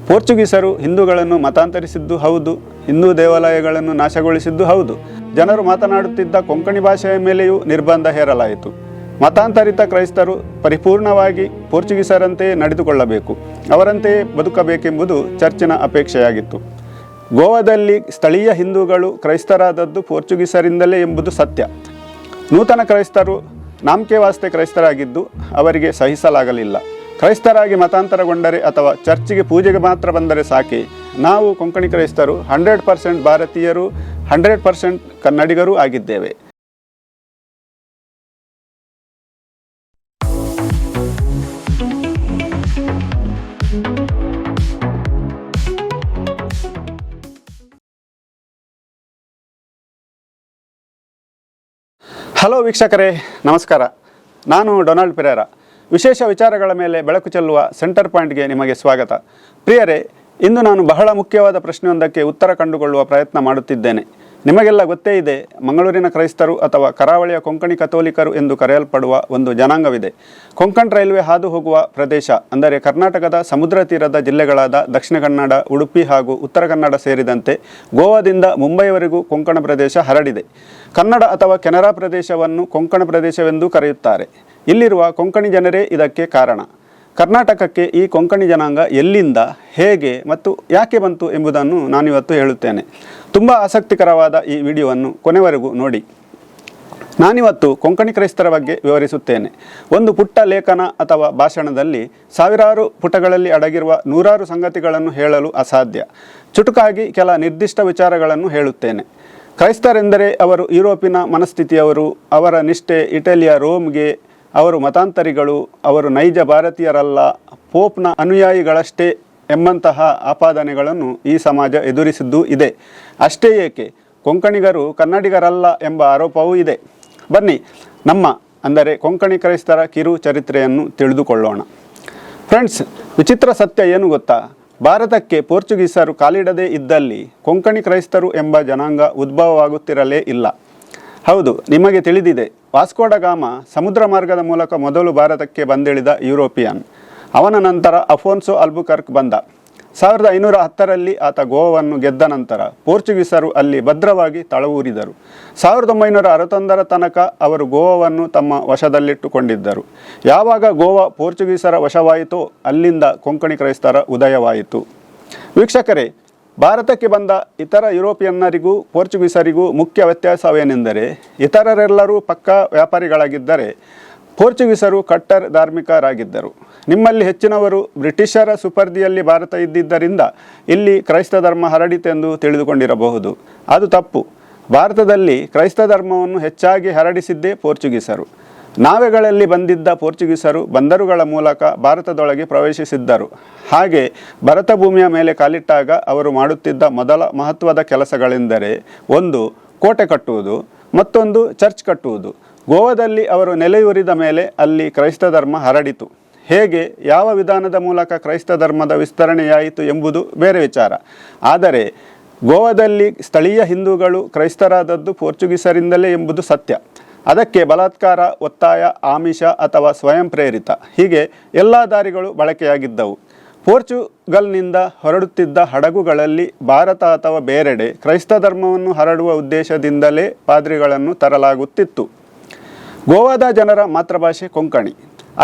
ಪೋರ್ಚುಗೀಸರು ಹಿಂದೂಗಳನ್ನು ಮತಾಂತರಿಸಿದ್ದು ಹೌದು, ಹಿಂದೂ ದೇವಾಲಯಗಳನ್ನು ನಾಶಗೊಳಿಸಿದ್ದು ಹೌದು. ಜನರು ಮಾತನಾಡುತ್ತಿದ್ದ ಕೊಂಕಣಿ ಭಾಷೆಯ ಮೇಲೆಯೂ ನಿರ್ಬಂಧ ಹೇರಲಾಯಿತು. ಮತಾಂತರಿತ ಕ್ರೈಸ್ತರು ಪರಿಪೂರ್ಣವಾಗಿ ಪೋರ್ಚುಗೀಸರಂತೆಯೇ ನಡೆದುಕೊಳ್ಳಬೇಕು, ಅವರಂತೆಯೇ ಬದುಕಬೇಕೆಂಬುದು ಚರ್ಚಿನ ಅಪೇಕ್ಷೆಯಾಗಿತ್ತು. ಗೋವಾದಲ್ಲಿ ಸ್ಥಳೀಯ ಹಿಂದೂಗಳು ಕ್ರೈಸ್ತರಾದದ್ದು ಪೋರ್ಚುಗೀಸರಿಂದಲೇ ಎಂಬುದು ಸತ್ಯ. ನೂತನ ಕ್ರೈಸ್ತರು ನಾಮಕೆ ವಾಸ್ತೆ ಕ್ರೈಸ್ತರಾಗಿದ್ದು ಅವರಿಗೆ ಸಹಿಸಲಾಗಲಿಲ್ಲ. ಕ್ರೈಸ್ತರಾಗಿ ಮತಾಂತರಗೊಂಡರೆ ಅಥವಾ ಚರ್ಚಿಗೆ ಪೂಜೆಗೆ ಮಾತ್ರ ಬಂದರೆ ಸಾಕೆ, ನಾವು ಕೊಂಕಣಿ ಕ್ರೈಸ್ತರು 100% ಭಾರತೀಯರು, 100% ಕನ್ನಡಿಗರೂ ಆಗಿದ್ದೇವೆ. ಹಲೋ ವೀಕ್ಷಕರೇ, ನಮಸ್ಕಾರ. ನಾನು ಡೊನಾಲ್ಡ್ ಪೆರೇರಾ. ವಿಶೇಷ ವಿಚಾರಗಳ ಮೇಲೆ ಬೆಳಕು ಚೆಲ್ಲುವ ಸೆಂಟರ್ ಪಾಯಿಂಟ್ಗೆ ನಿಮಗೆ ಸ್ವಾಗತ. ಪ್ರಿಯರೇ, ಇಂದು ನಾನು ಬಹಳ ಮುಖ್ಯವಾದ ಪ್ರಶ್ನೆಯೊಂದಕ್ಕೆ ಉತ್ತರ ಕಂಡುಕೊಳ್ಳುವ ಪ್ರಯತ್ನ ಮಾಡುತ್ತಿದ್ದೇನೆ. ನಿಮಗೆಲ್ಲ ಗೊತ್ತೇ ಇದೆ, ಮಂಗಳೂರಿನ ಕ್ರೈಸ್ತರು ಅಥವಾ ಕರಾವಳಿಯ ಕೊಂಕಣಿ ಕಥೋಲಿಕರು ಎಂದು ಕರೆಯಲ್ಪಡುವ ಒಂದು ಜನಾಂಗವಿದೆ. ಕೊಂಕಣ್ ರೈಲ್ವೆ ಹಾದು ಹೋಗುವ ಪ್ರದೇಶ, ಅಂದರೆ ಕರ್ನಾಟಕದ ಸಮುದ್ರ ತೀರದ ಜಿಲ್ಲೆಗಳಾದ ದಕ್ಷಿಣ ಕನ್ನಡ, ಉಡುಪಿ ಹಾಗೂ ಉತ್ತರ ಕನ್ನಡ ಸೇರಿದಂತೆ ಗೋವಾದಿಂದ ಮುಂಬೈವರೆಗೂ ಕೊಂಕಣ ಪ್ರದೇಶ ಹರಡಿದೆ. ಕನ್ನಡ ಅಥವಾ ಕೆನರಾ ಪ್ರದೇಶವನ್ನು ಕೊಂಕಣ ಪ್ರದೇಶವೆಂದು ಕರೆಯುತ್ತಾರೆ. ಇಲ್ಲಿರುವ ಕೊಂಕಣಿ ಜನರೇ ಇದಕ್ಕೆ ಕಾರಣ. ಕರ್ನಾಟಕಕ್ಕೆ ಈ ಕೊಂಕಣಿ ಜನಾಂಗ ಎಲ್ಲಿಂದ, ಹೇಗೆ ಮತ್ತು ಯಾಕೆ ಬಂತು ಎಂಬುದನ್ನು ನಾನಿವತ್ತು ಹೇಳುತ್ತೇನೆ. ತುಂಬ ಆಸಕ್ತಿಕರವಾದ ಈ ವಿಡಿಯೋವನ್ನು ಕೊನೆವರೆಗೂ ನೋಡಿ. ನಾನಿವತ್ತು ಕೊಂಕಣಿ ಕ್ರೈಸ್ತರ ಬಗ್ಗೆ ವಿವರಿಸುತ್ತೇನೆ. ಒಂದು ಪುಟ್ಟ ಲೇಖನ ಅಥವಾ ಭಾಷಣದಲ್ಲಿ ಸಾವಿರಾರು ಪುಟಗಳಲ್ಲಿ ಅಡಗಿರುವ ನೂರಾರು ಸಂಗತಿಗಳನ್ನು ಹೇಳಲು ಅಸಾಧ್ಯ. ಚುಟುಕಾಗಿ ಕೆಲ ನಿರ್ದಿಷ್ಟ ವಿಚಾರಗಳನ್ನು ಹೇಳುತ್ತೇನೆ. ಕ್ರೈಸ್ತರೆಂದರೆ ಅವರು ಯುರೋಪಿನ ಮನಸ್ಥಿತಿಯವರು, ಅವರ ನಿಷ್ಠೆ ಇಟಲಿಯ ರೋಮ್ಗೆ, ಅವರು ಮತಾಂತರಿಗಳು, ಅವರು ನೈಜ ಭಾರತೀಯರಲ್ಲ, ಪೋಪ್ನ ಅನುಯಾಯಿಗಳಷ್ಟೇ ಎಂಬಂತಹ ಆಪಾದನೆಗಳನ್ನು ಈ ಸಮಾಜ ಎದುರಿಸಿದ್ದೂ ಇದೆ. ಅಷ್ಟೇ ಏಕೆ, ಕೊಂಕಣಿಗರು ಕನ್ನಡಿಗರಲ್ಲ ಎಂಬ ಆರೋಪವೂ ಇದೆ. ಬನ್ನಿ, ನಮ್ಮ ಅಂದರೆ ಕೊಂಕಣಿ ಕ್ರೈಸ್ತರ ಕಿರು ಚರಿತ್ರೆಯನ್ನು ತಿಳಿದುಕೊಳ್ಳೋಣ. ಫ್ರೆಂಡ್ಸ್, ವಿಚಿತ್ರ ಸತ್ಯ ಏನು ಗೊತ್ತಾ? ಭಾರತಕ್ಕೆ ಪೋರ್ಚುಗೀಸರು ಕಾಲಿಡದೇ ಇದ್ದಲ್ಲಿ ಕೊಂಕಣಿ ಕ್ರೈಸ್ತರು ಎಂಬ ಜನಾಂಗ ಉದ್ಭವವಾಗುತ್ತಿರಲೇ ಇಲ್ಲ. ಹೌದು, ನಿಮಗೆ ತಿಳಿದಿದೆ, ವಾಸ್ಕೋ ಡ ಗಾಮ ಸಮುದ್ರ ಮಾರ್ಗದ ಮೂಲಕ ಮೊದಲು ಭಾರತಕ್ಕೆ ಬಂದಿಳಿದ ಯುರೋಪಿಯನ್. ಅವನ ನಂತರ ಅಫೋನ್ಸೋ ಅಲ್ಬುಕರ್ಕ್ ಬಂದ. 1510ರಲ್ಲಿ ಆತ ಗೋವಾವನ್ನು ಗೆದ್ದ ನಂತರ ಪೋರ್ಚುಗೀಸರು ಅಲ್ಲಿ ಭದ್ರವಾಗಿ ತಳವೂರಿದರು. 1961ರ ತನಕ ಅವರು ಗೋವಾವನ್ನು ತಮ್ಮ ವಶದಲ್ಲಿಟ್ಟುಕೊಂಡಿದ್ದರು. ಯಾವಾಗ ಗೋವಾ ಪೋರ್ಚುಗೀಸರ ವಶವಾಯಿತೋ ಅಲ್ಲಿಂದ ಕೊಂಕಣಿ ಕ್ರೈಸ್ತರ ಉದಯವಾಯಿತು. ವೀಕ್ಷಕರೇ, ಭಾರತಕ್ಕೆ ಬಂದ ಇತರ ಯುರೋಪಿಯನ್ನರಿಗೂ ಪೋರ್ಚುಗೀಸರಿಗೂ ಮುಖ್ಯ ವ್ಯತ್ಯಾಸವೇನೆಂದರೆ, ಇತರರೆಲ್ಲರೂ ಪಕ್ಕಾ ವ್ಯಾಪಾರಿಗಳಾಗಿದ್ದರೆ ಪೋರ್ಚುಗೀಸರು ಕಟ್ಟರ್ ಧಾರ್ಮಿಕರಾಗಿದ್ದರು. ನಿಮ್ಮಲ್ಲಿ ಹೆಚ್ಚಿನವರು ಬ್ರಿಟಿಷರ ಸುಪರ್ದಿಯಲ್ಲಿ ಭಾರತ ಇದ್ದಿದ್ದರಿಂದ ಇಲ್ಲಿ ಕ್ರೈಸ್ತ ಧರ್ಮ ಹರಡಿತೆಂದು ತಿಳಿದುಕೊಂಡಿರಬಹುದು. ಅದು ತಪ್ಪು. ಭಾರತದಲ್ಲಿ ಕ್ರೈಸ್ತ ಧರ್ಮವನ್ನು ಹೆಚ್ಚಾಗಿ ಹರಡಿಸಿದ್ದೇ ಪೋರ್ಚುಗೀಸರು. ನಾವೆಗಳಲ್ಲಿ ಬಂದಿದ್ದ ಪೋರ್ಚುಗೀಸರು ಬಂದರುಗಳ ಮೂಲಕ ಭಾರತದೊಳಗೆ ಪ್ರವೇಶಿಸಿದ್ದರು. ಹಾಗೆ ಭರತ ಭೂಮಿಯ ಮೇಲೆ ಕಾಲಿಟ್ಟಾಗ ಅವರು ಮಾಡುತ್ತಿದ್ದ ಮೊದಲ ಮಹತ್ವದ ಕೆಲಸಗಳೆಂದರೆ, ಒಂದು ಕೋಟೆ ಕಟ್ಟುವುದು, ಮತ್ತೊಂದು ಚರ್ಚ್ ಕಟ್ಟುವುದು. ಗೋವಾದಲ್ಲಿ ಅವರು ನೆಲೆಯೂರಿದ ಮೇಲೆ ಅಲ್ಲಿ ಕ್ರೈಸ್ತ ಧರ್ಮ ಹರಡಿತು. ಹೇಗೆ, ಯಾವ ವಿಧಾನದ ಮೂಲಕ ಕ್ರೈಸ್ತ ಧರ್ಮದ ವಿಸ್ತರಣೆಯಾಯಿತು ಎಂಬುದು ಬೇರೆ ವಿಚಾರ. ಆದರೆ ಗೋವಾದಲ್ಲಿ ಸ್ಥಳೀಯ ಹಿಂದೂಗಳು ಕ್ರೈಸ್ತರಾದದ್ದು ಪೋರ್ಚುಗೀಸರಿಂದಲೇ ಎಂಬುದು ಸತ್ಯ. ಅದಕ್ಕೆ ಬಲಾತ್ಕಾರ, ಒತ್ತಾಯ, ಆಮಿಷ ಅಥವಾ ಸ್ವಯಂ ಪ್ರೇರಿತ, ಹೀಗೆ ಎಲ್ಲ ದಾರಿಗಳು ಬಳಕೆಯಾಗಿದ್ದವು. ಪೋರ್ಚುಗಲ್ನಿಂದ ಹೊರಡುತ್ತಿದ್ದ ಹಡಗುಗಳಲ್ಲಿ ಭಾರತ ಅಥವಾ ಬೇರೆಡೆ ಕ್ರೈಸ್ತ ಧರ್ಮವನ್ನು ಹರಡುವ ಉದ್ದೇಶದಿಂದಲೇ ಪಾದ್ರಿಗಳನ್ನು ತರಲಾಗುತ್ತಿತ್ತು. ಗೋವಾದ ಜನರ ಮಾತೃಭಾಷೆ ಕೊಂಕಣಿ.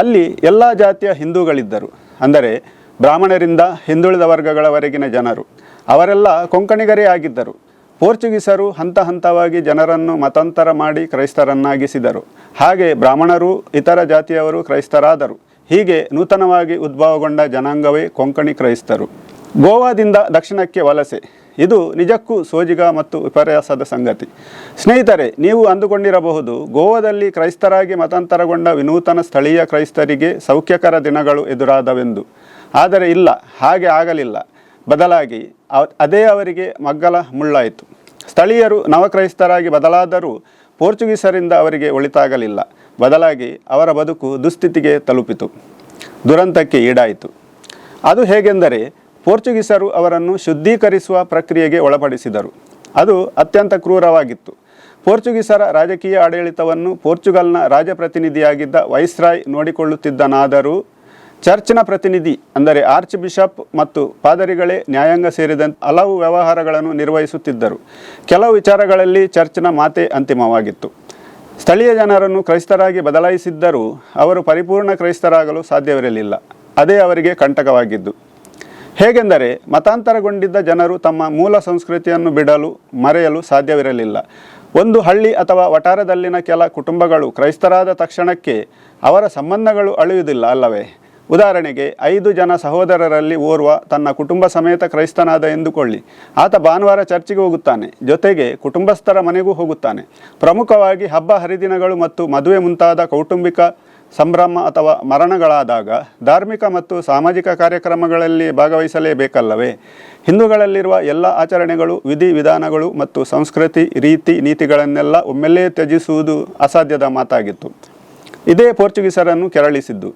ಅಲ್ಲಿ ಎಲ್ಲ ಜಾತಿಯ ಹಿಂದೂಗಳಿದ್ದರು, ಅಂದರೆ ಬ್ರಾಹ್ಮಣರಿಂದ ಹಿಂದುಳಿದ ವರ್ಗಗಳವರೆಗಿನ ಜನರು. ಅವರೆಲ್ಲ ಕೊಂಕಣಿಗರೇ ಆಗಿದ್ದರು. ಪೋರ್ಚುಗೀಸರು ಹಂತ ಹಂತವಾಗಿ ಜನರನ್ನು ಮತಾಂತರ ಮಾಡಿ ಕ್ರೈಸ್ತರನ್ನಾಗಿಸಿದರು. ಹಾಗೆ ಬ್ರಾಹ್ಮಣರು, ಇತರ ಜಾತಿಯವರು ಕ್ರೈಸ್ತರಾದರು. ಹೀಗೆ ನೂತನವಾಗಿ ಉದ್ಭವಗೊಂಡ ಜನಾಂಗವೇ ಕೊಂಕಣಿ ಕ್ರೈಸ್ತರು. ಗೋವಾದಿಂದ ದಕ್ಷಿಣಕ್ಕೆ ವಲಸೆ. ಇದು ನಿಜಕ್ಕೂ ಸೋಜಿಗ ಮತ್ತು ವಿಪರ್ಯಾಸದ ಸಂಗತಿ. ಸ್ನೇಹಿತರೆ, ನೀವು ಅಂದುಕೊಂಡಿರಬಹುದು, ಗೋವಾದಲ್ಲಿ ಕ್ರೈಸ್ತರಾಗಿ ಮತಾಂತರಗೊಂಡ ವಿನೂತನ ಸ್ಥಳೀಯ ಕ್ರೈಸ್ತರಿಗೆ ಸೌಖ್ಯಕರ ದಿನಗಳು ಎದುರಾದವೆಂದು. ಆದರೆ ಇಲ್ಲ, ಹಾಗೆ ಆಗಲಿಲ್ಲ. ಬದಲಾಗಿ ಅದೇ ಅವರಿಗೆ ಮಗ್ಗಲ ಮುಳ್ಳಾಯಿತು. ಸ್ಥಳೀಯರು ನವಕ್ರೈಸ್ತರಾಗಿ ಬದಲಾದರೂ ಪೋರ್ಚುಗೀಸರಿಂದ ಅವರಿಗೆ ಒಳಿತಾಗಲಿಲ್ಲ. ಬದಲಾಗಿ ಅವರ ಬದುಕು ದುಸ್ಥಿತಿಗೆ ತಲುಪಿತು, ದುರಂತಕ್ಕೆ ಈಡಾಯಿತು. ಅದು ಹೇಗೆಂದರೆ, ಪೋರ್ಚುಗೀಸರು ಅವರನ್ನು ಶುದ್ಧೀಕರಿಸುವ ಪ್ರಕ್ರಿಯೆಗೆ ಒಳಪಡಿಸಿದರು. ಅದು ಅತ್ಯಂತ ಕ್ರೂರವಾಗಿತ್ತು. ಪೋರ್ಚುಗೀಸರ ರಾಜಕೀಯ ಆಡಳಿತವನ್ನು ಪೋರ್ಚುಗಲ್ನ ರಾಜಪ್ರತಿನಿಧಿಯಾಗಿದ್ದ ವೈಸ್ರಾಯ್ ನೋಡಿಕೊಳ್ಳುತ್ತಿದ್ದನಾದರೂ ಚರ್ಚ್ನ ಪ್ರತಿನಿಧಿ ಅಂದರೆ ಆರ್ಚ್ ಬಿಷಪ್ ಮತ್ತು ಪಾದರಿಗಳೇ ನ್ಯಾಯಾಂಗ ಸೇರಿದಂತೆ ಹಲವು ವ್ಯವಹಾರಗಳನ್ನು ನಿರ್ವಹಿಸುತ್ತಿದ್ದರು. ಕೆಲವು ವಿಚಾರಗಳಲ್ಲಿ ಚರ್ಚ್ನ ಮಾತೇ ಅಂತಿಮವಾಗಿತ್ತು. ಸ್ಥಳೀಯ ಜನರನ್ನು ಕ್ರೈಸ್ತರಾಗಿ ಬದಲಾಯಿಸಿದ್ದರೂ ಅವರು ಪರಿಪೂರ್ಣ ಕ್ರೈಸ್ತರಾಗಲು ಸಾಧ್ಯವಿರಲಿಲ್ಲ. ಅದೇ ಅವರಿಗೆ ಕಂಟಕವಾಗಿದ್ದು. ಹೇಗೆಂದರೆ ಮತಾಂತರಗೊಂಡಿದ್ದ ಜನರು ತಮ್ಮ ಮೂಲ ಸಂಸ್ಕೃತಿಯನ್ನು ಬಿಡಲು ಮರೆಯಲು ಸಾಧ್ಯವಿರಲಿಲ್ಲ. ಒಂದು ಹಳ್ಳಿ ಅಥವಾ ವಠಾರದಲ್ಲಿನ ಕೆಲ ಕುಟುಂಬಗಳು ಕ್ರೈಸ್ತರಾದ ತಕ್ಷಣಕ್ಕೆ ಅವರ ಸಂಬಂಧಗಳು ಅಳಿಯುವುದಿಲ್ಲ ಅಲ್ಲವೇ? ಉದಾಹರಣೆಗೆ 5 ಜನ ಸಹೋದರರಲ್ಲಿ ಓರ್ವ ತನ್ನ ಕುಟುಂಬ ಸಮೇತ ಕ್ರೈಸ್ತನಾದ ಎಂದುಕೊಳ್ಳಿ. ಆತ ಭಾನುವಾರ ಚರ್ಚಿಗೆ ಹೋಗುತ್ತಾನೆ, ಜೊತೆಗೆ ಕುಟುಂಬಸ್ಥರ ಮನೆಗೂ ಹೋಗುತ್ತಾನೆ. ಪ್ರಮುಖವಾಗಿ ಹಬ್ಬ ಹರಿದಿನಗಳು ಮತ್ತು ಮದುವೆ ಮುಂತಾದ ಕೌಟುಂಬಿಕ ಸಂಭ್ರಮ ಅಥವಾ ಮರಣಗಳಾದಾಗ ಧಾರ್ಮಿಕ ಮತ್ತು ಸಾಮಾಜಿಕ ಕಾರ್ಯಕ್ರಮಗಳಲ್ಲಿ ಭಾಗವಹಿಸಲೇಬೇಕಲ್ಲವೇ? ಹಿಂದೂಗಳಲ್ಲಿರುವ ಎಲ್ಲ ಆಚರಣೆಗಳು, ವಿಧಿ ವಿಧಾನಗಳು ಮತ್ತು ಸಂಸ್ಕೃತಿ ರೀತಿ ನೀತಿಗಳನ್ನೆಲ್ಲ ಒಮ್ಮೆಲೇ ತ್ಯಜಿಸುವುದು ಅಸಾಧ್ಯದ ಮಾತಾಗಿತ್ತು. ಇದೇ ಪೋರ್ಚುಗೀಸರನ್ನು ಕೆರಳಿಸಿದ್ದು.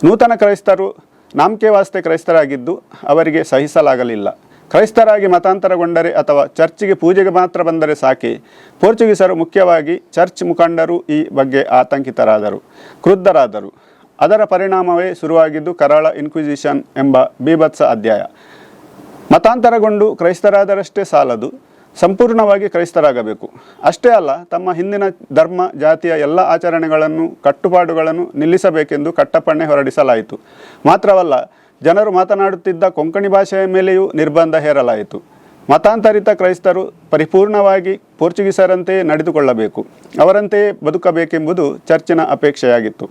ನೂತನ ಕ್ರೈಸ್ತರು ನಾಮಕೆ ವಾಸ್ತೆ ಕ್ರೈಸ್ತರಾಗಿದ್ದು ಅವರಿಗೆ ಸಹಿಸಲಾಗಲಿಲ್ಲ. ಕ್ರೈಸ್ತರಾಗಿ ಮತಾಂತರಗೊಂಡರೆ ಅಥವಾ ಚರ್ಚಿಗೆ ಪೂಜೆಗೆ ಮಾತ್ರ ಬಂದರೆ ಸಾಕೆ. ಪೋರ್ಚುಗೀಸರು, ಮುಖ್ಯವಾಗಿ ಚರ್ಚ್ ಮುಖಂಡರು ಈ ಬಗ್ಗೆ ಆತಂಕಿತರಾದರು, ಕ್ರುದ್ಧರಾದರು. ಅದರ ಪರಿಣಾಮವೇ ಶುರುವಾಗಿದ್ದು ಕರಾಳ ಇನ್ಕ್ವಿಸಿಷನ್ ಎಂಬ ಬೀಭತ್ಸ ಅಧ್ಯಾಯ. ಮತಾಂತರಗೊಂಡು ಕ್ರೈಸ್ತರಾದರಷ್ಟೇ ಸಾಲದು, ಸಂಪೂರ್ಣವಾಗಿ ಕ್ರೈಸ್ತರಾಗಬೇಕು. ಅಷ್ಟೇ ಅಲ್ಲ, ತಮ್ಮ ಹಿಂದಿನ ಧರ್ಮ ಜಾತಿಯ ಎಲ್ಲ ಆಚರಣೆಗಳನ್ನು ಕಟ್ಟುಪಾಡುಗಳನ್ನು ನಿಲ್ಲಿಸಬೇಕೆಂದು ಕಟ್ಟಪ್ಪಣೆ ಹೊರಡಿಸಲಾಯಿತು. ಮಾತ್ರವಲ್ಲ, ಜನರು ಮಾತನಾಡುತ್ತಿದ್ದ ಕೊಂಕಣಿ ಭಾಷೆಯ ಮೇಲೆಯೂ ನಿರ್ಬಂಧ ಹೇರಲಾಯಿತು. ಮತಾಂತರಿತ ಕ್ರೈಸ್ತರು ಪರಿಪೂರ್ಣವಾಗಿ ಪೋರ್ಚುಗೀಸರಂತೆಯೇ ನಡೆದುಕೊಳ್ಳಬೇಕು, ಅವರಂತೆಯೇ ಬದುಕಬೇಕೆಂಬುದು ಚರ್ಚಿನ ಅಪೇಕ್ಷೆಯಾಗಿತ್ತು.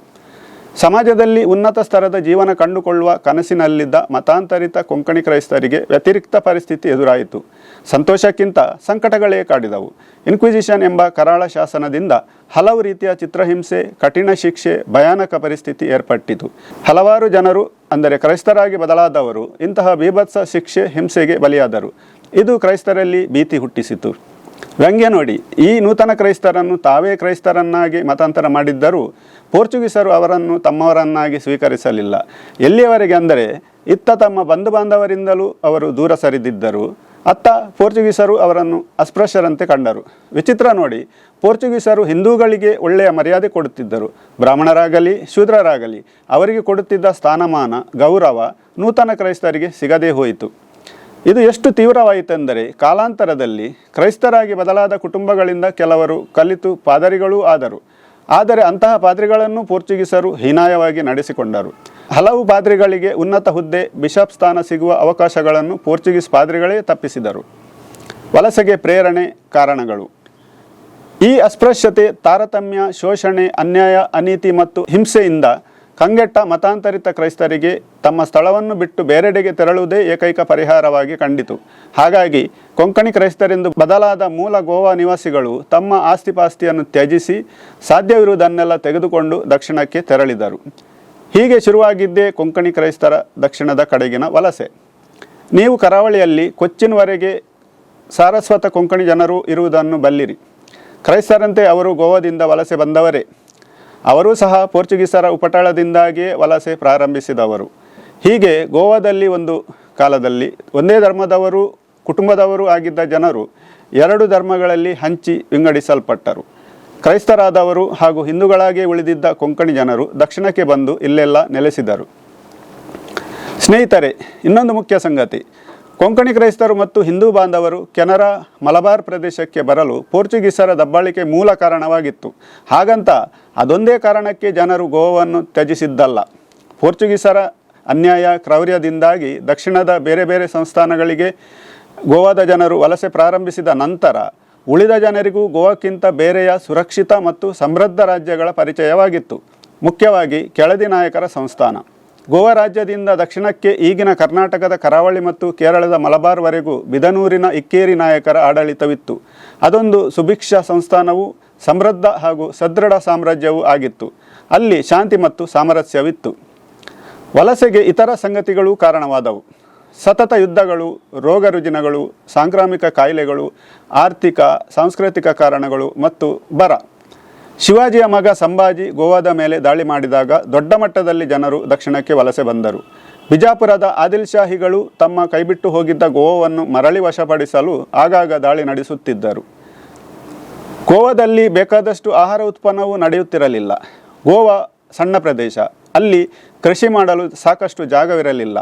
ಸಮಾಜದಲ್ಲಿ ಉನ್ನತ ಸ್ತರದ ಜೀವನ ಕಂಡುಕೊಳ್ಳುವ ಕನಸಿನಲ್ಲಿದ್ದ ಮತಾಂತರಿತ ಕೊಂಕಣಿ ಕ್ರೈಸ್ತರಿಗೆ ವ್ಯತಿರಿಕ್ತ ಪರಿಸ್ಥಿತಿ ಎದುರಾಯಿತು. ಸಂತೋಷಕ್ಕಿಂತ ಸಂಕಟಗಳೇ ಕಾಡಿದವು. ಇನ್ಕ್ವಿಸಿಷನ್ ಎಂಬ ಕರಾಳ ಶಾಸನದಿಂದ ಹಲವು ರೀತಿಯ ಚಿತ್ರಹಿಂಸೆ, ಕಠಿಣ ಶಿಕ್ಷೆ, ಭಯಾನಕ ಪರಿಸ್ಥಿತಿ ಏರ್ಪಟ್ಟಿತು. ಹಲವಾರು ಜನರು ಅಂದರೆ ಕ್ರೈಸ್ತರಾಗಿ ಬದಲಾದವರು ಇಂತಹ ಬೀಭತ್ಸ ಶಿಕ್ಷೆ, ಹಿಂಸೆಗೆ ಬಲಿಯಾದರು. ಇದು ಕ್ರೈಸ್ತರಲ್ಲಿ ಭೀತಿ ಹುಟ್ಟಿಸಿತು. ವ್ಯಂಗ್ಯ ನೋಡಿ, ಈ ನೂತನ ಕ್ರೈಸ್ತರನ್ನು ತಾವೇ ಕ್ರೈಸ್ತರನ್ನಾಗಿ ಮತಾಂತರ ಮಾಡಿದ್ದರೂ ಪೋರ್ಚುಗೀಸರು ಅವರನ್ನು ತಮ್ಮವರನ್ನಾಗಿ ಸ್ವೀಕರಿಸಲಿಲ್ಲ. ಎಲ್ಲಿಯವರೆಗೆ ಅಂದರೆ, ಇತ್ತ ತಮ್ಮ ಬಂಧು ಬಾಂಧವರಿಂದಲೂ ಅವರು ದೂರ ಸರಿದಿದ್ದರು, ಅತ್ತ ಪೋರ್ಚುಗೀಸರು ಅವರನ್ನು ಅಸ್ಪೃಶ್ಯರಂತೆ ಕಂಡರು. ವಿಚಿತ್ರ ನೋಡಿ, ಪೋರ್ಚುಗೀಸರು ಹಿಂದೂಗಳಿಗೆ ಒಳ್ಳೆಯ ಮರ್ಯಾದೆ ಕೊಡುತ್ತಿದ್ದರು. ಬ್ರಾಹ್ಮಣರಾಗಲಿ ಶೂದ್ರರಾಗಲಿ ಅವರಿಗೆ ಕೊಡುತ್ತಿದ್ದ ಸ್ಥಾನಮಾನ, ಗೌರವ ನೂತನ ಕ್ರೈಸ್ತರಿಗೆ ಸಿಗದೇ ಹೋಯಿತು. ಇದು ಎಷ್ಟು ತೀವ್ರವಾಯಿತೆಂದರೆ, ಕಾಲಾಂತರದಲ್ಲಿ ಕ್ರೈಸ್ತರಾಗಿ ಬದಲಾದ ಕುಟುಂಬಗಳಿಂದ ಕೆಲವರು ಕಲಿತು ಪಾದರಿಗಳೂ ಆದರು. ಆದರೆ ಅಂತಹ ಪಾದ್ರಿಗಳನ್ನು ಪೋರ್ಚುಗೀಸರು ಹೀನಾಯವಾಗಿ ನಡೆಸಿಕೊಂಡರು. ಹಲವು ಪಾದ್ರಿಗಳಿಗೆ ಉನ್ನತ ಹುದ್ದೆ, ಬಿಷಪ್ ಸ್ಥಾನ ಸಿಗುವ ಅವಕಾಶಗಳನ್ನು ಪೋರ್ಚುಗೀಸ್ ಪಾದ್ರಿಗಳೇ ತಪ್ಪಿಸಿದರು. ವಲಸೆಗೆ ಪ್ರೇರಣೆ, ಕಾರಣಗಳು. ಈ ಅಸ್ಪೃಶ್ಯತೆ, ತಾರತಮ್ಯ, ಶೋಷಣೆ, ಅನ್ಯಾಯ, ಅನೀತಿ ಮತ್ತು ಹಿಂಸೆಯಿಂದ ಕಂಗೆಟ್ಟ ಮತಾಂತರಿತ ಕ್ರೈಸ್ತರಿಗೆ ತಮ್ಮ ಸ್ಥಳವನ್ನು ಬಿಟ್ಟು ಬೇರೆಡೆಗೆ ತೆರಳುವುದೇ ಏಕೈಕ ಪರಿಹಾರವಾಗಿ ಕಂಡಿತು. ಹಾಗಾಗಿ ಕೊಂಕಣಿ ಕ್ರೈಸ್ತರೆಂದು ಬದಲಾದ ಮೂಲ ಗೋವಾ ನಿವಾಸಿಗಳು ತಮ್ಮ ಆಸ್ತಿಪಾಸ್ತಿಯನ್ನು ತ್ಯಜಿಸಿ ಸಾಧ್ಯವಿರುವುದನ್ನೆಲ್ಲ ತೆಗೆದುಕೊಂಡು ದಕ್ಷಿಣಕ್ಕೆ ತೆರಳಿದರು. ಹೀಗೆ ಶುರುವಾಗಿದ್ದೇ ಕೊಂಕಣಿ ಕ್ರೈಸ್ತರ ದಕ್ಷಿಣದ ಕಡೆಗಿನ ವಲಸೆ. ನೀವು ಕರಾವಳಿಯಲ್ಲಿ ಕೊಚ್ಚಿನ್ವರೆಗೆ ಸಾರಸ್ವತ ಕೊಂಕಣಿ ಜನರು ಇರುವುದನ್ನು ಬಲ್ಲಿರಿ. ಕ್ರೈಸ್ತರಂತೆ ಅವರು ಗೋವಾದಿಂದ ವಲಸೆ ಬಂದವರೇ. ಅವರೂ ಸಹ ಪೋರ್ಚುಗೀಸರ ಉಪಟಳದಿಂದಾಗಿಯೇ ವಲಸೆ ಪ್ರಾರಂಭಿಸಿದವರು. ಹೀಗೆ ಗೋವಾದಲ್ಲಿ ಒಂದು ಕಾಲದಲ್ಲಿ ಒಂದೇ ಧರ್ಮದವರು, ಕುಟುಂಬದವರು ಆಗಿದ್ದ ಜನರು 2 ಧರ್ಮಗಳಲ್ಲಿ ಹಂಚಿ ವಿಂಗಡಿಸಲ್ಪಟ್ಟರು. ಕ್ರೈಸ್ತರಾದವರು ಹಾಗೂ ಹಿಂದೂಗಳಾಗಿಯೇ ಉಳಿದಿದ್ದ ಕೊಂಕಣಿ ಜನರು ದಕ್ಷಿಣಕ್ಕೆ ಬಂದು ಇಲ್ಲೆಲ್ಲ ನೆಲೆಸಿದರು. ಸ್ನೇಹಿತರೆ, ಇನ್ನೊಂದು ಮುಖ್ಯ ಸಂಗತಿ, ಕೊಂಕಣಿ ಕ್ರೈಸ್ತರು ಮತ್ತು ಹಿಂದೂ ಬಾಂಧವರು ಕೆನರಾ, ಮಲಬಾರ್ ಪ್ರದೇಶಕ್ಕೆ ಬರಲು ಪೋರ್ಚುಗೀಸರ ದಬ್ಬಾಳಿಕೆ ಮೂಲ ಕಾರಣವಾಗಿತ್ತು. ಹಾಗಂತ ಅದೊಂದೇ ಕಾರಣಕ್ಕೆ ಜನರು ಗೋವಾವನ್ನು ತ್ಯಜಿಸಿದ್ದಲ್ಲ. ಪೋರ್ಚುಗೀಸರ ಅನ್ಯಾಯ, ಕ್ರೌರ್ಯದಿಂದಾಗಿ ದಕ್ಷಿಣದ ಬೇರೆ ಬೇರೆ ಸಂಸ್ಥಾನಗಳಿಗೆ ಗೋವಾದ ಜನರು ವಲಸೆ ಪ್ರಾರಂಭಿಸಿದ ನಂತರ ಉಳಿದ ಜನರಿಗೂ ಗೋವಾಕ್ಕಿಂತ ಬೇರೆಯ ಸುರಕ್ಷಿತ ಮತ್ತು ಸಮೃದ್ಧ ರಾಜ್ಯಗಳ ಪರಿಚಯವಾಗಿತ್ತು. ಮುಖ್ಯವಾಗಿ ಕೆಳದಿ ನಾಯಕರ ಸಂಸ್ಥಾನ. ಗೋವಾ ರಾಜ್ಯದಿಂದ ದಕ್ಷಿಣಕ್ಕೆ ಈಗಿನ ಕರ್ನಾಟಕದ ಕರಾವಳಿ ಮತ್ತು ಕೇರಳದ ಮಲಬಾರ್ವರೆಗೂ ಬಿದನೂರಿನ ಇಕ್ಕೇರಿ ನಾಯಕರ ಆಡಳಿತವಿತ್ತು. ಅದೊಂದು ಸುಭಿಕ್ಷ ಸಂಸ್ಥಾನವೂ ಸಮೃದ್ಧ ಹಾಗೂ ಸದೃಢ ಸಾಮ್ರಾಜ್ಯವೂ ಆಗಿತ್ತು. ಅಲ್ಲಿ ಶಾಂತಿ ಮತ್ತು ಸಾಮರಸ್ಯವಿತ್ತು. ವಲಸೆಗೆ ಇತರ ಸಂಗತಿಗಳೂ ಕಾರಣವಾದವು. ಸತತ ಯುದ್ಧಗಳು, ರೋಗ ರುಜಿನಗಳು, ಸಾಂಕ್ರಾಮಿಕ ಕಾಯಿಲೆಗಳು, ಆರ್ಥಿಕ ಸಾಂಸ್ಕೃತಿಕ ಕಾರಣಗಳು ಮತ್ತು ಬರ. ಶಿವಾಜಿಯ ಮಗ ಸಂಭಾಜಿ ಗೋವಾದ ಮೇಲೆ ದಾಳಿ ಮಾಡಿದಾಗ ದೊಡ್ಡ ಮಟ್ಟದಲ್ಲಿ ಜನರು ದಕ್ಷಿಣಕ್ಕೆ ವಲಸೆ ಬಂದರು. ಬಿಜಾಪುರದ ಆದಿಲ್ ಶಾಹಿಗಳು ತಮ್ಮ ಕೈಬಿಟ್ಟು ಹೋಗಿದ್ದ ಗೋವಾವನ್ನು ಮರಳಿ ವಶಪಡಿಸಲು ಆಗಾಗ ದಾಳಿ ನಡೆಸುತ್ತಿದ್ದರು. ಗೋವಾದಲ್ಲಿ ಬೇಕಾದಷ್ಟು ಆಹಾರ ಉತ್ಪನ್ನವೂ ನಡೆಯುತ್ತಿರಲಿಲ್ಲ. ಗೋವಾ ಸಣ್ಣ ಪ್ರದೇಶ, ಅಲ್ಲಿ ಕೃಷಿ ಮಾಡಲು ಸಾಕಷ್ಟು ಜಾಗವಿರಲಿಲ್ಲ.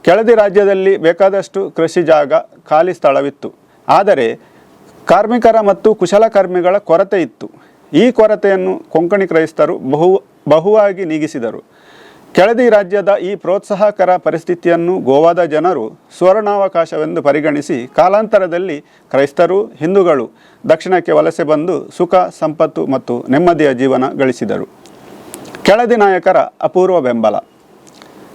ಕೆಳದಿ ರಾಜ್ಯದಲ್ಲಿ ಬೇಕಾದಷ್ಟು ಕೃಷಿ ಜಾಗ, ಖಾಲಿ ಸ್ಥಳವಿತ್ತು. ಆದರೆ ಕಾರ್ಮಿಕರ ಮತ್ತು ಕುಶಲಕರ್ಮಿಗಳ ಕೊರತೆ ಇತ್ತು. ಈ ಕೊರತೆಯನ್ನು ಕೊಂಕಣಿ ಕ್ರೈಸ್ತರು ಬಹುವಾಗಿ ನೀಗಿಸಿದರು. ಕೆಳದಿ ರಾಜ್ಯದ ಈ ಪ್ರೋತ್ಸಾಹಕರ ಪರಿಸ್ಥಿತಿಯನ್ನು ಗೋವಾದ ಜನರು ಸುವರ್ಣಾವಕಾಶವೆಂದು ಪರಿಗಣಿಸಿ ಕಾಲಾಂತರದಲ್ಲಿ ಕ್ರೈಸ್ತರು, ಹಿಂದೂಗಳು ದಕ್ಷಿಣಕ್ಕೆ ವಲಸೆ ಬಂದು ಸುಖ, ಸಂಪತ್ತು ಮತ್ತು ನೆಮ್ಮದಿಯ ಜೀವನ ಗಳಿಸಿದರು. ಕೆಳದಿ ನಾಯಕರ ಅಪೂರ್ವ ಬೆಂಬಲ.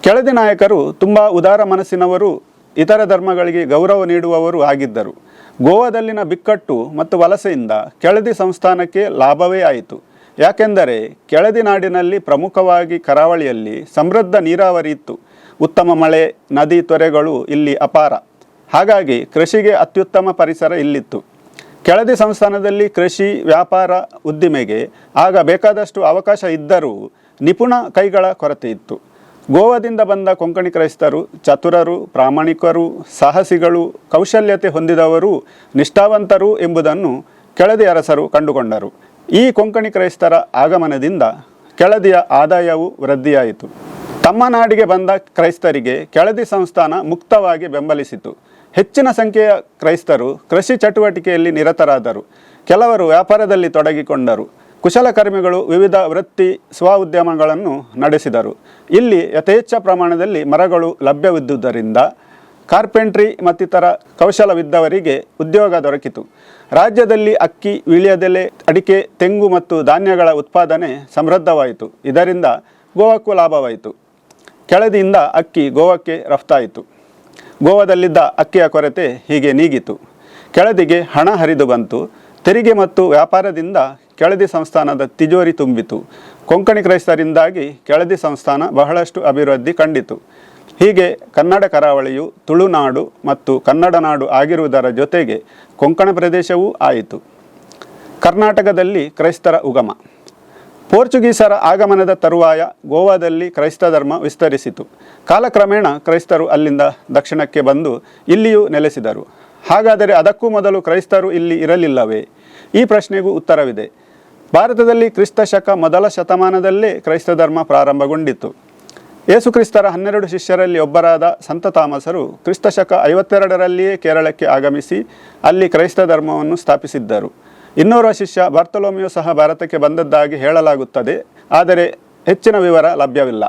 ಕೆಳದಿ ನಾಯಕರು ತುಂಬ ಉದಾರ ಮನಸ್ಸಿನವರು, ಇತರ ಧರ್ಮಗಳಿಗೆ ಗೌರವ ನೀಡುವವರು ಆಗಿದ್ದರು. ಗೋವಾದಲ್ಲಿನ ಬಿಕ್ಕಟ್ಟು ಮತ್ತು ವಲಸೆಯಿಂದ ಕೆಳದಿ ಸಂಸ್ಥಾನಕ್ಕೆ ಲಾಭವೇ ಆಯಿತು. ಯಾಕೆಂದರೆ ಕೆಳದಿ ನಾಡಿನಲ್ಲಿ ಪ್ರಮುಖವಾಗಿ ಕರಾವಳಿಯಲ್ಲಿ ಸಮೃದ್ಧ ನೀರಾವರಿ ಇತ್ತು. ಉತ್ತಮ ಮಳೆ, ನದಿ, ತೊರೆಗಳು ಇಲ್ಲಿ ಅಪಾರ. ಹಾಗಾಗಿ ಕೃಷಿಗೆ ಅತ್ಯುತ್ತಮ ಪರಿಸರ ಇಲ್ಲಿತ್ತು. ಕೆಳದಿ ಸಂಸ್ಥಾನದಲ್ಲಿ ಕೃಷಿ, ವ್ಯಾಪಾರ, ಉದ್ದಿಮೆಗೆ ಆಗ ಬೇಕಾದಷ್ಟು ಅವಕಾಶ ಇದ್ದರೂ ನಿಪುಣ ಕೈಗಳ ಕೊರತೆ ಇತ್ತು. ಗೋವಾದಿಂದ ಬಂದ ಕೊಂಕಣಿ ಕ್ರೈಸ್ತರು ಚತುರರು, ಪ್ರಾಮಾಣಿಕರು, ಸಾಹಸಿಗಳು, ಕೌಶಲ್ಯತೆ ಹೊಂದಿದವರು, ನಿಷ್ಠಾವಂತರು ಎಂಬುದನ್ನು ಕೆಳದಿ ಅರಸರು ಕಂಡುಕೊಂಡರು. ಈ ಕೊಂಕಣಿ ಕ್ರೈಸ್ತರ ಆಗಮನದಿಂದ ಕೆಳದಿಯ ಆದಾಯವು ವೃದ್ಧಿಯಾಯಿತು. ತಮ್ಮ ನಾಡಿಗೆ ಬಂದ ಕ್ರೈಸ್ತರಿಗೆ ಕೆಳದಿ ಸಂಸ್ಥಾನ ಮುಕ್ತವಾಗಿ ಬೆಂಬಲಿಸಿತು. ಹೆಚ್ಚಿನ ಸಂಖ್ಯೆಯ ಕ್ರೈಸ್ತರು ಕೃಷಿ ಚಟುವಟಿಕೆಯಲ್ಲಿ ನಿರತರಾದರು. ಕೆಲವರು ವ್ಯಾಪಾರದಲ್ಲಿ ತೊಡಗಿಕೊಂಡರು. ಕುಶಲಕರ್ಮಿಗಳು ವಿವಿಧ ವೃತ್ತಿ ಸ್ವ ಉದ್ಯಮಗಳನ್ನು ನಡೆಸಿದರು. ಇಲ್ಲಿ ಯಥೇಚ್ಛ ಪ್ರಮಾಣದಲ್ಲಿ ಮರಗಳು ಲಭ್ಯವಿದ್ದುದರಿಂದ ಕಾರ್ಪೆಂಟ್ರಿ ಮತ್ತಿತರ ಕೌಶಲವಿದ್ದವರಿಗೆ ಉದ್ಯೋಗ ದೊರಕಿತು. ರಾಜ್ಯದಲ್ಲಿ ಅಕ್ಕಿ, ವೀಳ್ಯದೆಲೆ, ಅಡಿಕೆ, ತೆಂಗು ಮತ್ತು ಧಾನ್ಯಗಳ ಉತ್ಪಾದನೆ ಸಮೃದ್ಧವಾಯಿತು. ಇದರಿಂದ ಗೋವಾಕ್ಕೂ ಲಾಭವಾಯಿತು. ಕೆಳದಿಯಿಂದ ಅಕ್ಕಿ ಗೋವಾಕ್ಕೆ ರಫ್ತಾಯಿತು. ಗೋವಾದಲ್ಲಿದ್ದ ಅಕ್ಕಿಯ ಕೊರತೆ ಹೀಗೆ ನೀಗಿತು. ಕೆಳದಿಗೆ ಹಣ ಹರಿದು ಬಂತು. ತೆರಿಗೆ ಮತ್ತು ವ್ಯಾಪಾರದಿಂದ ಕೆಳದಿ ಸಂಸ್ಥಾನದ ತಿಜೋರಿ ತುಂಬಿತು. ಕೊಂಕಣಿ ಕ್ರೈಸ್ತರಿಂದಾಗಿ ಕೆಳದಿ ಸಂಸ್ಥಾನ ಬಹಳಷ್ಟು ಅಭಿವೃದ್ಧಿ ಕಂಡಿತು. ಹೀಗೆ ಕನ್ನಡ ಕರಾವಳಿಯು ತುಳುನಾಡು ಮತ್ತು ಕನ್ನಡ ನಾಡು ಆಗಿರುವುದರ ಜೊತೆಗೆ ಕೊಂಕಣ ಪ್ರದೇಶವೂ ಆಯಿತು. ಕರ್ನಾಟಕದಲ್ಲಿ ಕ್ರೈಸ್ತರ ಉಗಮ. ಪೋರ್ಚುಗೀಸರ ಆಗಮನದ ತರುವಾಯ ಗೋವಾದಲ್ಲಿ ಕ್ರೈಸ್ತ ಧರ್ಮ ವಿಸ್ತರಿಸಿತು. ಕಾಲಕ್ರಮೇಣ ಕ್ರೈಸ್ತರು ಅಲ್ಲಿಂದ ದಕ್ಷಿಣಕ್ಕೆ ಬಂದು ಇಲ್ಲಿಯೂ ನೆಲೆಸಿದರು. ಹಾಗಾದರೆ ಅದಕ್ಕೂ ಮೊದಲು ಕ್ರೈಸ್ತರು ಇಲ್ಲಿ ಇರಲಿಲ್ಲವೇ? ಈ ಪ್ರಶ್ನೆಗೂ ಉತ್ತರವಿದೆ. ಭಾರತದಲ್ಲಿ ಕ್ರಿಸ್ತ ಶಕ ಮೊದಲ ಶತಮಾನದಲ್ಲೇ ಕ್ರೈಸ್ತ ಧರ್ಮ ಪ್ರಾರಂಭಗೊಂಡಿತು. ಯೇಸುಕ್ರಿಸ್ತರ 12 ಶಿಷ್ಯರಲ್ಲಿ ಒಬ್ಬರಾದ ಸಂತ ಥಾಮಸರು ಕ್ರಿಸ್ತ ಶಕ 52ರಲ್ಲಿಯೇ ಕೇರಳಕ್ಕೆ ಆಗಮಿಸಿ ಅಲ್ಲಿ ಕ್ರೈಸ್ತ ಧರ್ಮವನ್ನು ಸ್ಥಾಪಿಸಿದ್ದರು. ಇನ್ನೋರ್ವ ಶಿಷ್ಯ ಬಾರ್ತೊಲೋಮಿಯೋ ಸಹ ಭಾರತಕ್ಕೆ ಬಂದದ್ದಾಗಿ ಹೇಳಲಾಗುತ್ತದೆ. ಆದರೆ ಹೆಚ್ಚಿನ ವಿವರ ಲಭ್ಯವಿಲ್ಲ.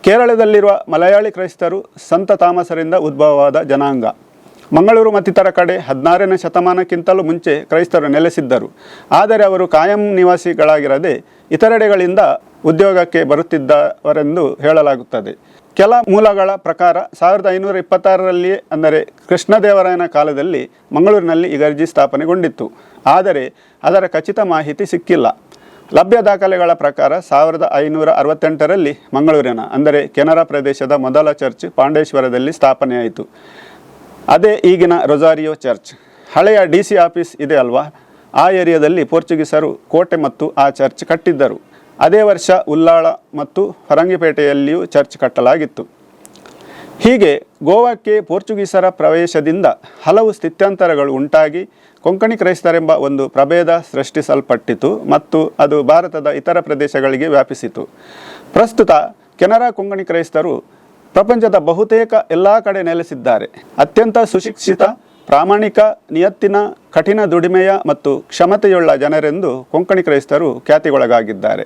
ಕೇರಳದಲ್ಲಿರುವ ಮಲಯಾಳಿ ಕ್ರೈಸ್ತರು ಸಂತ ಥಾಮಸರಿಂದ ಉದ್ಭವವಾದ ಜನಾಂಗ. ಮಂಗಳೂರು ಮತ್ತಿತರ ಕಡೆ 16ನೇ ಶತಮಾನಕ್ಕಿಂತಲೂ ಮುಂಚೆ ಕ್ರೈಸ್ತರು ನೆಲೆಸಿದ್ದರು. ಆದರೆ ಅವರು ಕಾಯಂ ನಿವಾಸಿಗಳಾಗಿರದೆ ಇತರೆಡೆಗಳಿಂದ ಉದ್ಯೋಗಕ್ಕೆ ಬರುತ್ತಿದ್ದವರೆಂದು ಹೇಳಲಾಗುತ್ತದೆ. ಕೆಲ ಮೂಲಗಳ ಪ್ರಕಾರ 1526ರಲ್ಲಿಯೇ ಅಂದರೆ ಕೃಷ್ಣದೇವರಾಯನ ಕಾಲದಲ್ಲಿ ಮಂಗಳೂರಿನಲ್ಲಿ ಇಗರ್ಜಿ ಸ್ಥಾಪನೆಗೊಂಡಿತ್ತು. ಆದರೆ ಅದರ ಖಚಿತ ಮಾಹಿತಿ ಸಿಕ್ಕಿಲ್ಲ. ಲಭ್ಯ ದಾಖಲೆಗಳ ಪ್ರಕಾರ 1568ರಲ್ಲಿ ಮಂಗಳೂರಿನ ಅಂದರೆ ಕೆನರಾ ಪ್ರದೇಶದ ಮೊದಲ ಚರ್ಚ್ ಪಾಂಡೇಶ್ವರದಲ್ಲಿ ಸ್ಥಾಪನೆಯಾಯಿತು. ಅದೇ ಈಗಿನ ರೊಜಾರಿಯೋ ಚರ್ಚ್. ಹಳೆಯ DC ಆಫೀಸ್ ಇದೆ ಅಲ್ವಾ, ಆ ಏರಿಯಾದಲ್ಲಿ ಪೋರ್ಚುಗೀಸರು ಕೋಟೆ ಮತ್ತು ಆ ಚರ್ಚ್ ಕಟ್ಟಿದ್ದರು. ಅದೇ ವರ್ಷ ಉಲ್ಲಾಳ ಮತ್ತು ಫರಂಗಿಪೇಟೆಯಲ್ಲಿಯೂ ಚರ್ಚ್ ಕಟ್ಟಲಾಗಿತ್ತು. ಹೀಗೆ ಗೋವಾಕ್ಕೆ ಪೋರ್ಚುಗೀಸರ ಪ್ರವೇಶದಿಂದ ಹಲವು ಸ್ಥಿತ್ಯಂತರಗಳು ಉಂಟಾಗಿ ಕೊಂಕಣಿ ಕ್ರೈಸ್ತರೆಂಬ ಒಂದು ಪ್ರಭೇದ ಸೃಷ್ಟಿಸಲ್ಪಟ್ಟಿತು ಮತ್ತು ಅದು ಭಾರತದ ಇತರ ಪ್ರದೇಶಗಳಿಗೆ ವ್ಯಾಪಿಸಿತು. ಪ್ರಸ್ತುತ ಕೆನರಾ ಕೊಂಕಣಿ ಕ್ರೈಸ್ತರು ಪ್ರಪಂಚದ ಬಹುತೇಕ ಎಲ್ಲ ಕಡೆ ನೆಲೆಸಿದ್ದಾರೆ. ಅತ್ಯಂತ ಸುಶಿಕ್ಷಿತ, ಪ್ರಾಮಾಣಿಕ, ನಿಯತ್ತಿನ, ಕಠಿಣ ದುಡಿಮೆಯ ಮತ್ತು ಕ್ಷಮತೆಯುಳ್ಳ ಜನರೆಂದು ಕೊಂಕಣಿ ಕ್ರೈಸ್ತರು ಖ್ಯಾತಿಗೊಳಗಾಗಿದ್ದಾರೆ.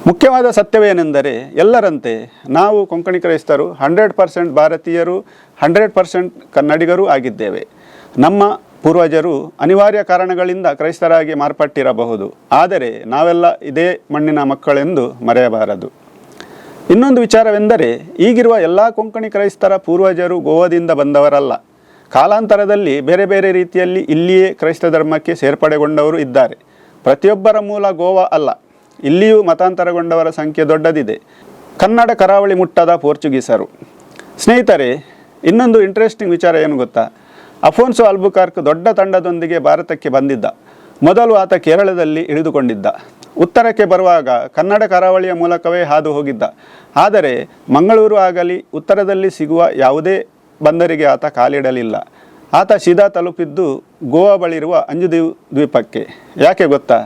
ಮುಖ್ಯವಾದ ಸತ್ಯವೇನೆಂದರೆ ಎಲ್ಲರಂತೆ ನಾವು ಕೊಂಕಣಿ ಕ್ರೈಸ್ತರು 100% ಭಾರತೀಯರು, 100% ಕನ್ನಡಿಗರೂ ಆಗಿದ್ದೇವೆ. ನಮ್ಮ ಪೂರ್ವಜರು ಅನಿವಾರ್ಯ ಕಾರಣಗಳಿಂದ ಕ್ರೈಸ್ತರಾಗಿ ಮಾರ್ಪಟ್ಟಿರಬಹುದು. ಆದರೆ ನಾವೆಲ್ಲ ಇದೇ ಮಣ್ಣಿನ ಮಕ್ಕಳೆಂದು ಮರೆಯಬಾರದು. ಇನ್ನೊಂದು ವಿಚಾರವೆಂದರೆ ಈಗಿರುವ ಎಲ್ಲ ಕೊಂಕಣಿ ಕ್ರೈಸ್ತರ ಪೂರ್ವಜರು ಗೋವಾದಿಂದ ಬಂದವರಲ್ಲ. ಕಾಲಾಂತರದಲ್ಲಿ ಬೇರೆ ಬೇರೆ ರೀತಿಯಲ್ಲಿ ಇಲ್ಲಿಯೇ ಕ್ರೈಸ್ತ ಧರ್ಮಕ್ಕೆ ಸೇರ್ಪಡೆಗೊಂಡವರು ಇದ್ದಾರೆ. ಪ್ರತಿಯೊಬ್ಬರ ಮೂಲ ಗೋವಾ ಅಲ್ಲ. ಇಲ್ಲಿಯೂ ಮತಾಂತರಗೊಂಡವರ ಸಂಖ್ಯೆ ದೊಡ್ಡದಿದೆ. ಕನ್ನಡ ಕರಾವಳಿ ಮುಟ್ಟದ ಪೋರ್ಚುಗೀಸರು. ಸ್ನೇಹಿತರೆ, ಇನ್ನೊಂದು ಇಂಟ್ರೆಸ್ಟಿಂಗ್ ವಿಚಾರ ಏನು ಗೊತ್ತಾ? ಅಫೋನ್ಸೋ ಅಲ್ಬುಕಾರ್ಕ್ ದೊಡ್ಡ ತಂಡದೊಂದಿಗೆ ಭಾರತಕ್ಕೆ ಬಂದಿದ್ದ. ಮೊದಲು ಆತ ಕೇರಳದಲ್ಲಿ ಇಳಿದುಕೊಂಡಿದ್ದ. ಉತ್ತರಕ್ಕೆ ಬರುವಾಗ ಕನ್ನಡ ಕರಾವಳಿಯ ಮೂಲಕವೇ ಹಾದು ಹೋಗಿದ್ದ. ಆದರೆ ಮಂಗಳೂರು ಆಗಲಿ ಉತ್ತರದಲ್ಲಿ ಸಿಗುವ ಯಾವುದೇ ಬಂದರಿಗೆ ಆತ ಕಾಲಿಡಲಿಲ್ಲ. ಆತ ಸೀದಾ ತಲುಪಿದ್ದು ಗೋವಾ ಬಳಿರುವ ಅಂಜುದೀವ್ ದ್ವೀಪಕ್ಕೆ. ಯಾಕೆ ಗೊತ್ತಾ?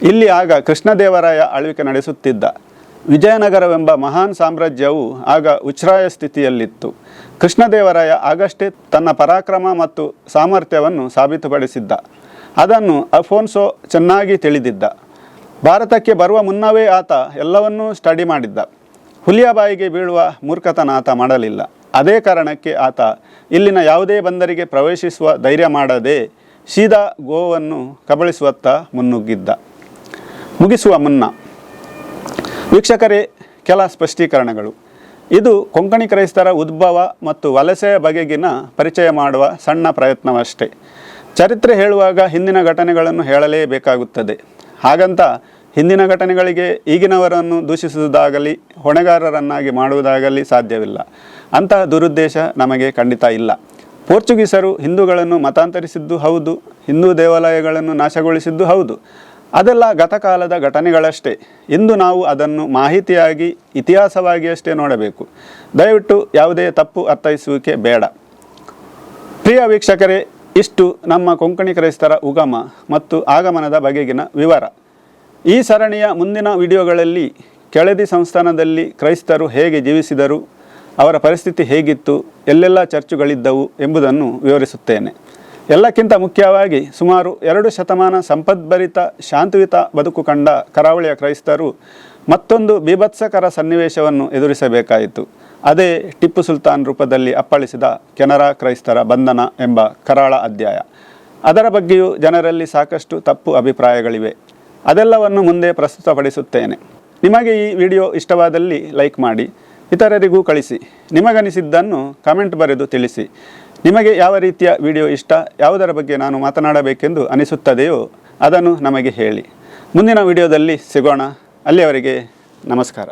ಇಲ್ಲಿ ಆಗ ಕೃಷ್ಣದೇವರಾಯ ಆಳ್ವಿಕೆ ನಡೆಸುತ್ತಿದ್ದ. ವಿಜಯನಗರವೆಂಬ ಮಹಾನ್ ಸಾಮ್ರಾಜ್ಯವು ಆಗ ಉಚ್ಛ್ರಾಯ ಸ್ಥಿತಿಯಲ್ಲಿತ್ತು. ಕೃಷ್ಣದೇವರಾಯ ಆಗಷ್ಟೇ ತನ್ನ ಪರಾಕ್ರಮ ಮತ್ತು ಸಾಮರ್ಥ್ಯವನ್ನು ಸಾಬೀತುಪಡಿಸಿದ್ದ. ಅದನ್ನು ಅಫೋನ್ಸೋ ಚೆನ್ನಾಗಿ ತಿಳಿದಿದ್ದ. ಭಾರತಕ್ಕೆ ಬರುವ ಮುನ್ನವೇ ಆತ ಎಲ್ಲವನ್ನೂ ಸ್ಟಡಿ ಮಾಡಿದ್ದ. ಹುಲಿಯ ಬಾಯಿಗೆ ಬೀಳುವ ಮೂರ್ಖತನ ಆತ ಮಾಡಲಿಲ್ಲ. ಅದೇ ಕಾರಣಕ್ಕೆ ಆತ ಇಲ್ಲಿನ ಯಾವುದೇ ಬಂದರಿಗೆ ಪ್ರವೇಶಿಸುವ ಧೈರ್ಯ ಮಾಡದೆ ಸೀದಾ ಗೋವನ್ನು ಕಬಳಿಸುವತ್ತ ಮುನ್ನುಗ್ಗಿದ್ದ. ಮುಗಿಸುವ ಮುನ್ನ ವೀಕ್ಷಕರೇ, ಕೆಲ ಸ್ಪಷ್ಟೀಕರಣಗಳು. ಇದು ಕೊಂಕಣಿ ಕ್ರೈಸ್ತರ ಉದ್ಭವ ಮತ್ತು ವಲಸೆಯ ಬಗೆಗಿನ ಪರಿಚಯ ಮಾಡುವ ಸಣ್ಣ ಪ್ರಯತ್ನವಷ್ಟೇ. ಚರಿತ್ರೆ ಹೇಳುವಾಗ ಹಿಂದಿನ ಘಟನೆಗಳನ್ನು ಹೇಳಲೇಬೇಕಾಗುತ್ತದೆ. ಹಾಗಂತ ಹಿಂದಿನ ಘಟನೆಗಳಿಗೆ ಈಗಿನವರನ್ನು ದೂಷಿಸುವುದಾಗಲಿ ಹೊಣೆಗಾರರನ್ನಾಗಿ ಮಾಡುವುದಾಗಲಿ ಸಾಧ್ಯವಿಲ್ಲ. ಅಂತಹ ದುರುದ್ದೇಶ ನಮಗೆ ಖಂಡಿತ ಇಲ್ಲ. ಪೋರ್ಚುಗೀಸರು ಹಿಂದೂಗಳನ್ನು ಮತಾಂತರಿಸಿದ್ದು ಹೌದು, ಹಿಂದೂ ದೇವಾಲಯಗಳನ್ನು ನಾಶಗೊಳಿಸಿದ್ದು ಹೌದು. ಅದೆಲ್ಲ ಗತಕಾಲದ ಘಟನೆಗಳಷ್ಟೇ. ಇಂದು ನಾವು ಅದನ್ನು ಮಾಹಿತಿಯಾಗಿ ಇತಿಹಾಸವಾಗಿ ಅಷ್ಟೇ ನೋಡಬೇಕು. ದಯವಿಟ್ಟು ಯಾವುದೇ ತಪ್ಪು ಅರ್ಥೈಸುವಿಕೆ ಬೇಡ. ಪ್ರಿಯ ವೀಕ್ಷಕರೇ, ಇಷ್ಟು ನಮ್ಮ ಕೊಂಕಣಿ ಕ್ರೈಸ್ತರ ಉಗಮ ಮತ್ತು ಆಗಮನದ ಬಗೆಗಿನ ವಿವರ. ಈ ಸರಣಿಯ ಮುಂದಿನ ವಿಡಿಯೋಗಳಲ್ಲಿ ಕೆಳದಿ ಸಂಸ್ಥಾನದಲ್ಲಿ ಕ್ರೈಸ್ತರು ಹೇಗೆ ಜೀವಿಸಿದರು, ಅವರ ಪರಿಸ್ಥಿತಿ ಹೇಗಿತ್ತು, ಎಲ್ಲೆಲ್ಲ ಚರ್ಚುಗಳಿದ್ದವು ಎಂಬುದನ್ನು ವಿವರಿಸುತ್ತೇನೆ. ಎಲ್ಲಕ್ಕಿಂತ ಮುಖ್ಯವಾಗಿ ಸುಮಾರು 2 ಶತಮಾನ ಸಂಪದ್ಭರಿತ ಶಾಂತಿಯುತ ಬದುಕು ಕಂಡ ಕರಾವಳಿಯ ಕ್ರೈಸ್ತರು ಮತ್ತೊಂದು ಬೀಭತ್ಸಕರ ಸನ್ನಿವೇಶವನ್ನು ಎದುರಿಸಬೇಕಾಯಿತು. ಅದೇ ಟಿಪ್ಪು ಸುಲ್ತಾನ್ ರೂಪದಲ್ಲಿ ಅಪ್ಪಳಿಸಿದ ಕೆನರಾ ಕ್ರೈಸ್ತರ ಬಂಧನ ಎಂಬ ಕರಾಳ ಅಧ್ಯಾಯ. ಅದರ ಬಗ್ಗೆಯೂ ಜನರಲ್ಲಿ ಸಾಕಷ್ಟು ತಪ್ಪು ಅಭಿಪ್ರಾಯಗಳಿವೆ. ಅದೆಲ್ಲವನ್ನು ಮುಂದೆ ಪ್ರಸ್ತುತಪಡಿಸುತ್ತೇನೆ. ನಿಮಗೆ ಈ ವಿಡಿಯೋ ಇಷ್ಟವಾದಲ್ಲಿ ಲೈಕ್ ಮಾಡಿ, ಇತರರಿಗೂ ಕಳಿಸಿ. ನಿಮಗನಿಸಿದ್ದನ್ನು ಕಮೆಂಟ್ ಬರೆದು ತಿಳಿಸಿ. ನಿಮಗೆ ಯಾವ ರೀತಿಯ ವಿಡಿಯೋ ಇಷ್ಟ, ಯಾವುದರ ಬಗ್ಗೆ ನಾನು ಮಾತನಾಡಬೇಕೆಂದು ಅನಿಸುತ್ತದೆಯೋ ಅದನ್ನು ನಮಗೆ ಹೇಳಿ. ಮುಂದಿನ ವಿಡಿಯೋದಲ್ಲಿ ಸಿಗೋಣ. ಅಲ್ಲಿಯವರೆಗೆ ನಮಸ್ಕಾರ.